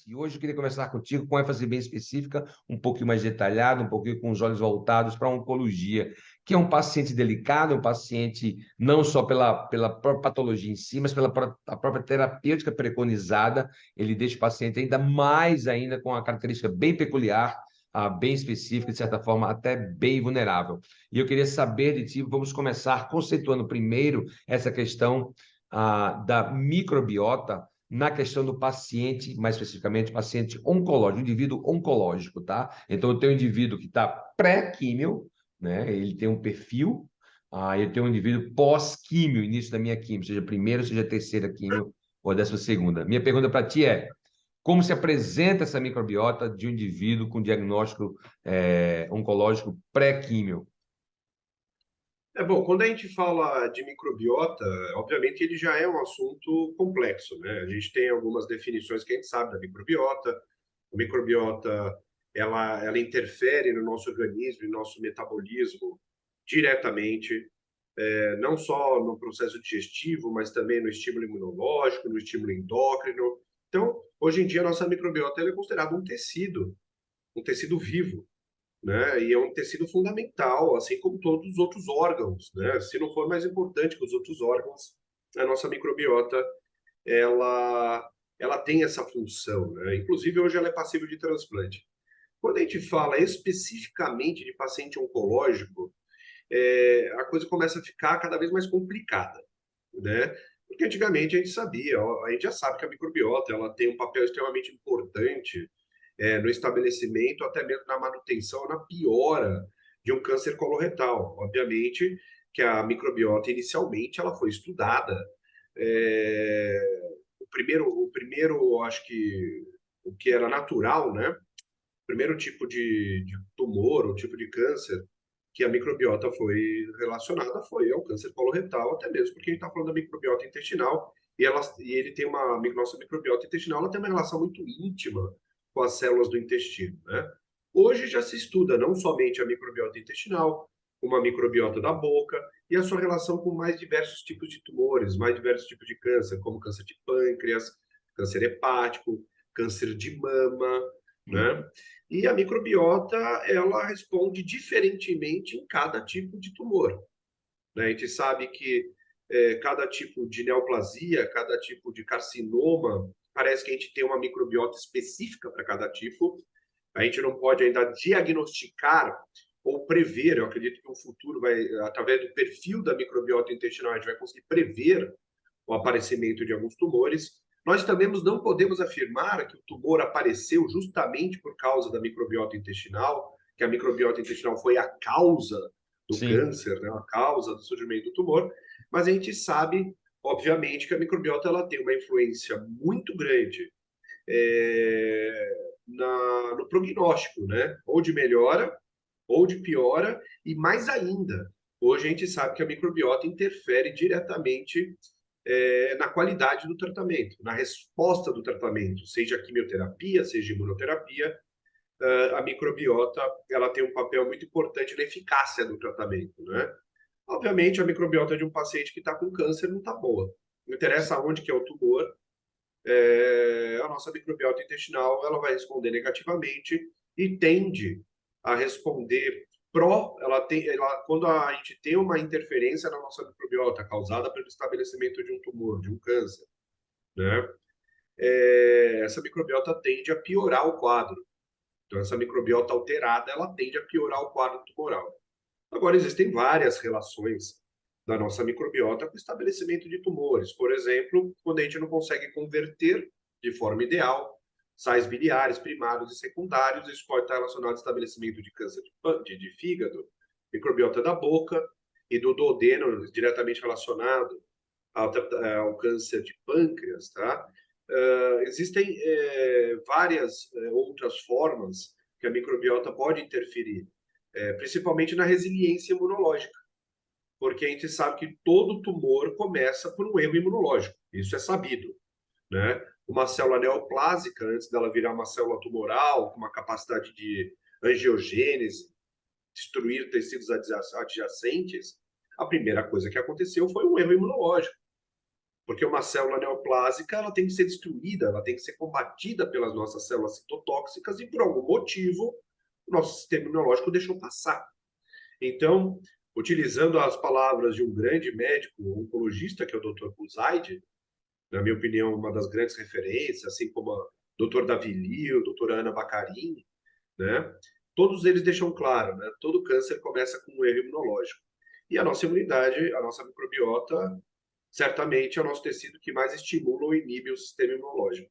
E hoje eu queria conversar contigo com ênfase bem específica, um pouquinho mais detalhada, um pouquinho com os olhos voltados para a oncologia, que é um paciente delicado, é um paciente não só pela própria patologia em si, mas a própria terapêutica preconizada, ele deixa o paciente ainda mais ainda com uma característica bem peculiar, bem específica, de certa forma até bem vulnerável. E eu queria saber de ti, vamos começar conceituando primeiro essa questão da microbiota, na questão do paciente, mais especificamente, paciente oncológico, indivíduo oncológico, tá? Então, eu tenho um indivíduo que está pré-químio, né? Ele tem um perfil, eu tenho um indivíduo pós-químio, início da minha químio, seja primeira, seja terceira químio ou 12ª. Minha pergunta para ti é: como se apresenta essa microbiota de um indivíduo com diagnóstico oncológico pré-químio? Bom, quando a gente fala de microbiota, obviamente ele já é um assunto complexo, né? A gente tem algumas definições que a gente sabe da microbiota. A microbiota, ela interfere no nosso organismo, no nosso metabolismo diretamente, não só no processo digestivo, mas também no estímulo imunológico, no estímulo endócrino. Então, hoje em dia, a nossa microbiota ela é considerada um tecido vivo, né? E é um tecido fundamental, assim como todos os outros órgãos, né? Se não for mais importante que os outros órgãos, a nossa microbiota ela ela tem essa função, né? Inclusive hoje ela é passível de transplante. Quando a gente fala especificamente de paciente oncológico, a coisa começa a ficar cada vez mais complicada, né? Porque antigamente a gente sabia, a gente já sabe que a microbiota ela tem um papel extremamente importante no estabelecimento, até mesmo na manutenção, na piora de um câncer coloretal. Obviamente que a microbiota inicialmente ela foi estudada. O primeiro, acho que o que era natural, né? O primeiro tipo de tumor, ou tipo de câncer que a microbiota foi relacionada foi ao câncer coloretal, até mesmo porque a gente está falando da microbiota intestinal e ele tem nossa microbiota intestinal, ela tem uma relação muito íntima com as células do intestino, né? Hoje já se estuda não somente a microbiota intestinal, como a microbiota da boca e a sua relação com mais diversos tipos de tumores, mais diversos tipos de câncer, como câncer de pâncreas, câncer hepático, câncer de mama, né? E a microbiota, ela responde diferentemente em cada tipo de tumor, né? A gente sabe que cada tipo de neoplasia, cada tipo de carcinoma, parece que a gente tem uma microbiota específica para cada tipo. A gente não pode ainda diagnosticar ou prever, eu acredito que no futuro, através do perfil da microbiota intestinal, a gente vai conseguir prever o aparecimento de alguns tumores. Nós também não podemos afirmar que o tumor apareceu justamente por causa da microbiota intestinal, que a microbiota intestinal foi a causa do Sim. câncer, né, a causa do surgimento do tumor, mas a gente sabe, obviamente, que a microbiota ela tem uma influência muito grande no prognóstico, né? Ou de melhora, ou de piora, e mais ainda, hoje a gente sabe que a microbiota interfere diretamente na qualidade do tratamento, na resposta do tratamento, seja quimioterapia, seja imunoterapia, a microbiota ela tem um papel muito importante na eficácia do tratamento, né? Obviamente, a microbiota de um paciente que está com câncer não está boa. Não interessa onde que é o tumor, a nossa microbiota intestinal ela vai responder negativamente e tende a responder quando a gente tem uma interferência na nossa microbiota causada pelo estabelecimento de um tumor, de um câncer, né? Essa microbiota tende a piorar o quadro. Então, essa microbiota alterada, ela tende a piorar o quadro tumoral. Agora, existem várias relações da nossa microbiota com o estabelecimento de tumores. Por exemplo, quando a gente não consegue converter de forma ideal sais biliares primários e secundários, isso pode estar relacionado ao estabelecimento de câncer de fígado, microbiota da boca e do duodeno, diretamente relacionado ao câncer de pâncreas, tá? Existem várias outras formas que a microbiota pode interferir, principalmente na resiliência imunológica, porque a gente sabe que todo tumor começa por um erro imunológico, isso é sabido, né? Uma célula neoplásica, antes dela virar uma célula tumoral, com uma capacidade de angiogênese, destruir tecidos adjacentes, a primeira coisa que aconteceu foi um erro imunológico. Porque uma célula neoplásica, ela tem que ser destruída, ela tem que ser combatida pelas nossas células citotóxicas e, por algum motivo, o nosso sistema imunológico deixou passar. Então, utilizando as palavras de um grande médico oncologista, que é o Dr. Buzaide, na minha opinião, uma das grandes referências, assim como a Dr. Davi Liu, doutora Ana Bacarin, né? Todos eles deixam claro, né? Todo câncer começa com um erro imunológico. E a nossa imunidade, a nossa microbiota, certamente é o nosso tecido que mais estimula ou inibe o sistema imunológico.